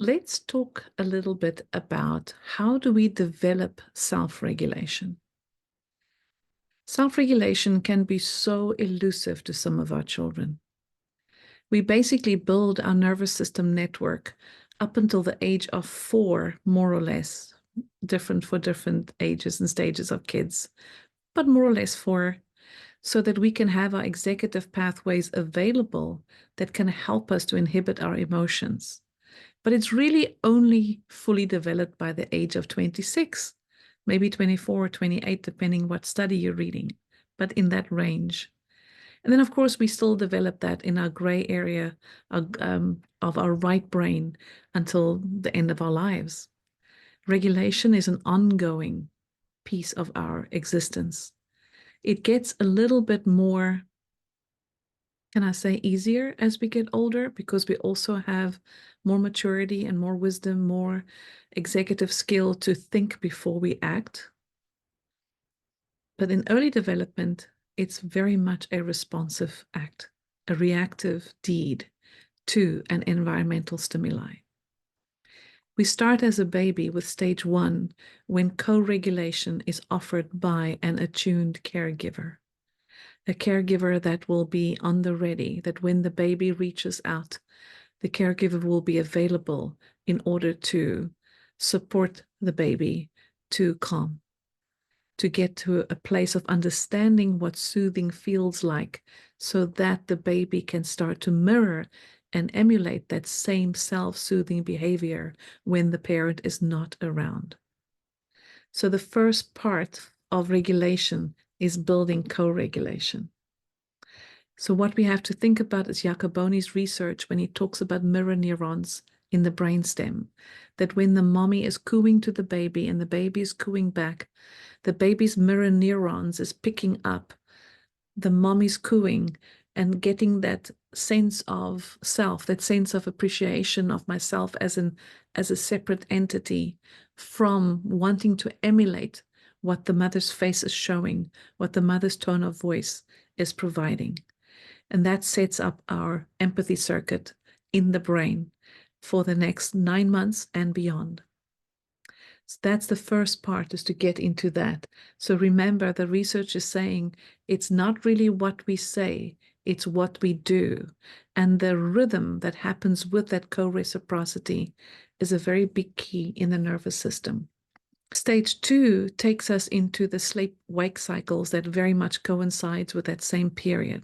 let's talk a little bit about how do we develop self-regulation. Self-regulation can be so elusive to some of our children. We basically build our nervous system network up until the age of 4, more or less, different for different ages and stages of kids, but more or less 4, so that we can have our executive pathways available that can help us to inhibit our emotions. But it's really only fully developed by the age of 26, maybe 24 or 28, depending what study you're reading, but in that range. And then, of course, we still develop that in our gray area of our right brain until the end of our lives. Regulation is an ongoing piece of our existence. It gets a little bit more, can I say, easier as we get older, because we also have more maturity and more wisdom, more executive skill to think before we act. But in early development, it's very much a responsive act, a reactive deed to an environmental stimuli. We start as a baby with stage 1 when co-regulation is offered by an attuned caregiver. A caregiver that will be on the ready, that when the baby reaches out, the caregiver will be available in order to support the baby to calm, to get to a place of understanding what soothing feels like, so that the baby can start to mirror and emulate that same self-soothing behavior when the parent is not around. So the first part of regulation is building co-regulation. So what we have to think about is Jacoboni's research when he talks about mirror neurons in the brainstem, that when the mommy is cooing to the baby and the baby is cooing back, the baby's mirror neurons is picking up the mommy's cooing and getting that sense of self, that sense of appreciation of myself as a separate entity, from wanting to emulate what the mother's face is showing, what the mother's tone of voice is providing. And that sets up our empathy circuit in the brain for the next 9 months and beyond. So that's the first part, is to get into that. So remember, the research is saying it's not really what we say, it's what we do. And the rhythm that happens with that co-reciprocity is a very big key in the nervous system. Stage 2 takes us into the sleep-wake cycles that very much coincides with that same period.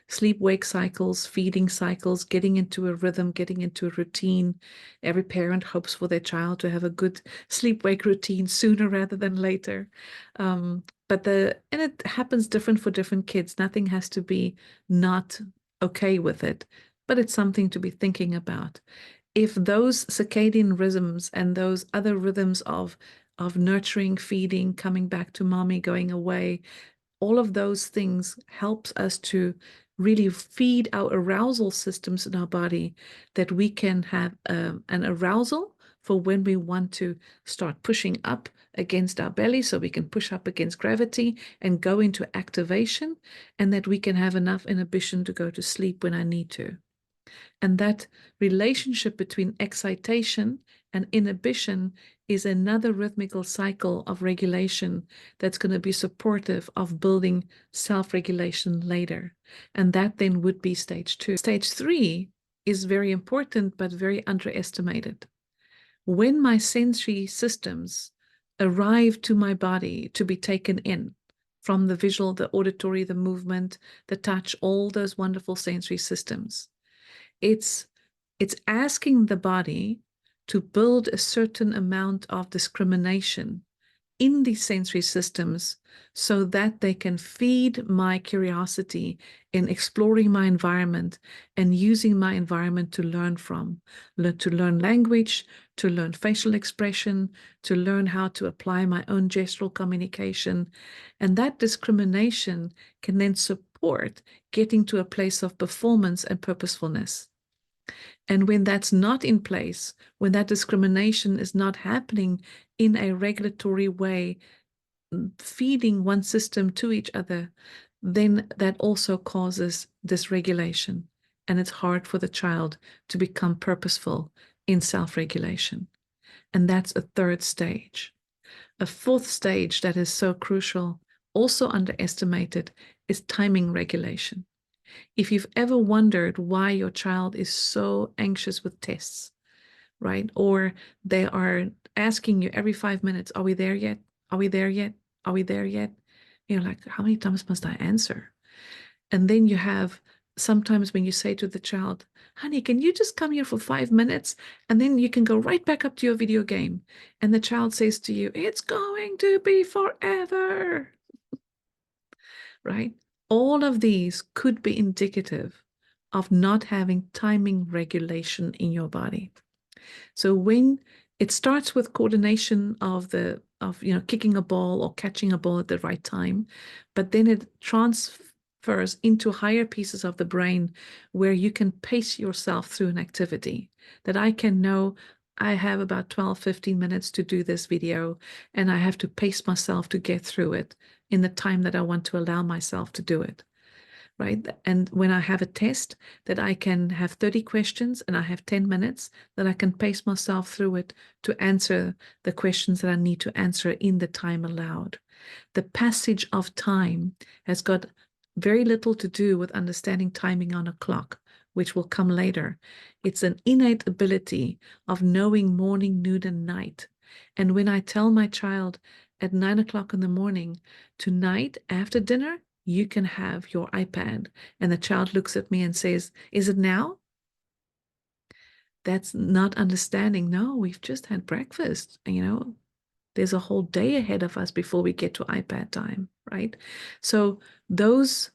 Sleep-wake cycles, feeding cycles, getting into a rhythm, getting into a routine. Every parent hopes for their child to have a good sleep-wake routine sooner rather than later. And it happens different for different kids. Nothing has to be not okay with it, but it's something to be thinking about. If those circadian rhythms and those other rhythms of nurturing, feeding, coming back to mommy, going away, all of those things helps us to really feed our arousal systems in our body, that we can have an arousal for when we want to start pushing up against our belly, so we can push up against gravity and go into activation, and that we can have enough inhibition to go to sleep when I need to. And that relationship between excitation and inhibition is another rhythmical cycle of regulation that's going to be supportive of building self-regulation later. And that then would be stage 2. Stage 3 is very important, but very underestimated. When my sensory systems arrive to my body to be taken in, from the visual, the auditory, the movement, the touch, all those wonderful sensory systems, it's asking the body to build a certain amount of discrimination in these sensory systems, so that they can feed my curiosity in exploring my environment and using my environment to learn from, to learn language, to learn facial expression, to learn how to apply my own gestural communication. And that discrimination can then support getting to a place of performance and purposefulness. And when that's not in place, when that discrimination is not happening in a regulatory way, feeding one system to each other, then that also causes dysregulation. And it's hard for the child to become purposeful in self-regulation. And that's a third stage. A fourth stage that is so crucial, also underestimated, is timing regulation. If you've ever wondered why your child is so anxious with tests, right? Or they are asking you every 5 minutes, are we there yet? Are we there yet? Are we there yet? You're like, how many times must I answer? And then you have sometimes when you say to the child, honey, can you just come here for 5 minutes? And then you can go right back up to your video game. And the child says to you, it's going to be forever, right? All of these could be indicative of not having timing regulation in your body. So when it starts with coordination of kicking a ball or catching a ball at the right time, but then it transfers into higher pieces of the brain where you can pace yourself through an activity, that I can know I have about 12, 15 minutes to do this video, and I have to pace myself to get through it in the time that I want to allow myself to do it. Right. And when I have a test that I can have 30 questions and I have 10 minutes, that I can pace myself through it to answer the questions that I need to answer in the time allowed. The passage of time has got very little to do with understanding timing on a clock, which will come later. It's an innate ability of knowing morning, noon, and night. And when I tell my child at 9 o'clock in the morning, tonight after dinner, you can have your iPad. And the child looks at me and says, is it now? That's not understanding. No, we've just had breakfast. There's a whole day ahead of us before we get to iPad time, right? So those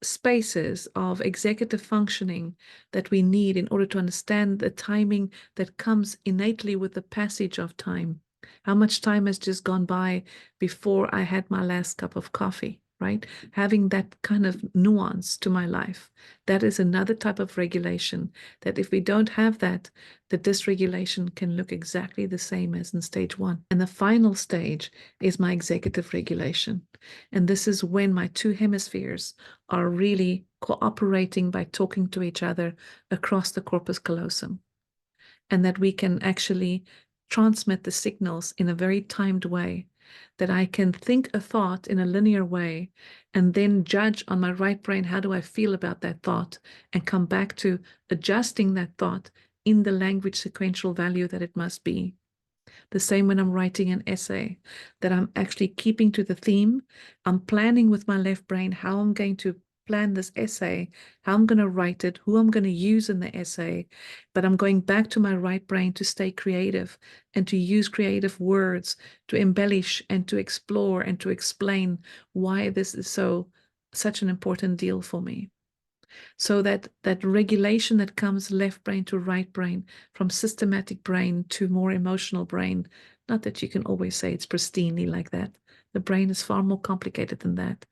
spaces of executive functioning that we need in order to understand the timing that comes innately with the passage of time. How much time has just gone by before I had my last cup of coffee, right? Having that kind of nuance to my life. That is another type of regulation that if we don't have that, the dysregulation can look exactly the same as in stage one. And the final stage is my executive regulation. And this is when my two hemispheres are really cooperating by talking to each other across the corpus callosum. And that we can actually transmit the signals in a very timed way, that I can think a thought in a linear way and then judge on my right brain, how do I feel about that thought, and come back to adjusting that thought in the language sequential value that it must be. The same when I'm writing an essay, that I'm actually keeping to the theme. I'm planning with my left brain how I'm going to plan this essay, how I'm going to write it, who I'm going to use in the essay, but I'm going back to my right brain to stay creative and to use creative words to embellish and to explore and to explain why this is such an important deal for me. So that regulation that comes left brain to right brain, from systematic brain to more emotional brain, not that you can always say it's pristinely like that. The brain is far more complicated than that.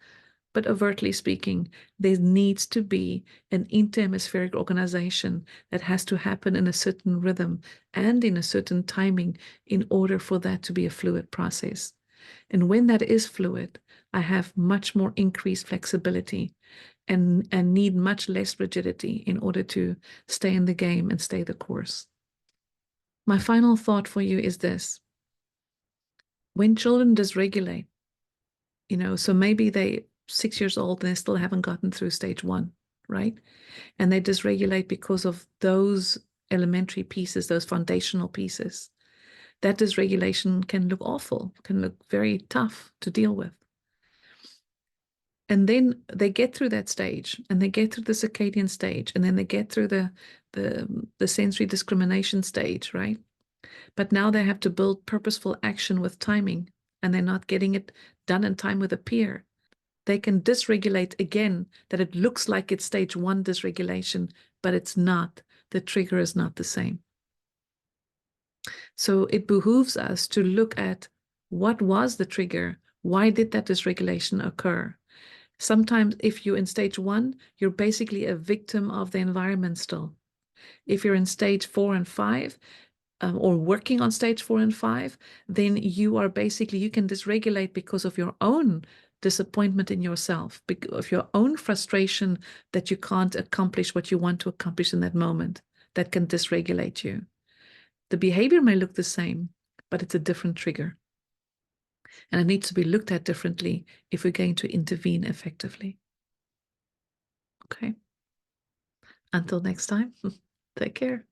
But overtly speaking, there needs to be an interhemispheric organization that has to happen in a certain rhythm and in a certain timing in order for that to be a fluid process. And when that is fluid, I have much more increased flexibility and need much less rigidity in order to stay in the game and stay the course. My final thought for you is this. When children dysregulate, so maybe they 6 years old and they still haven't gotten through stage one, right? And they dysregulate because of those elementary pieces, those foundational pieces. That dysregulation can look awful, can look very tough to deal with. And then they get through that stage, and they get through the circadian stage, and then they get through the sensory discrimination stage, right? But now they have to build purposeful action with timing, and they're not getting it done in time with a peer. They can dysregulate again, that it looks like it's stage one dysregulation, but it's not. The trigger is not the same. So it behooves us to look at what was the trigger? Why did that dysregulation occur? Sometimes if you're in stage one, you're basically a victim of the environment still. If you're in stage 4 and 5, or working on stage 4 and 5, then you can dysregulate because of your own disappointment in yourself, because of your own frustration that you can't accomplish what you want to accomplish in that moment. that can dysregulate you. The behavior may look the same, but it's a different trigger. And it needs to be looked at differently if we're going to intervene effectively. Okay. Until next time, take care.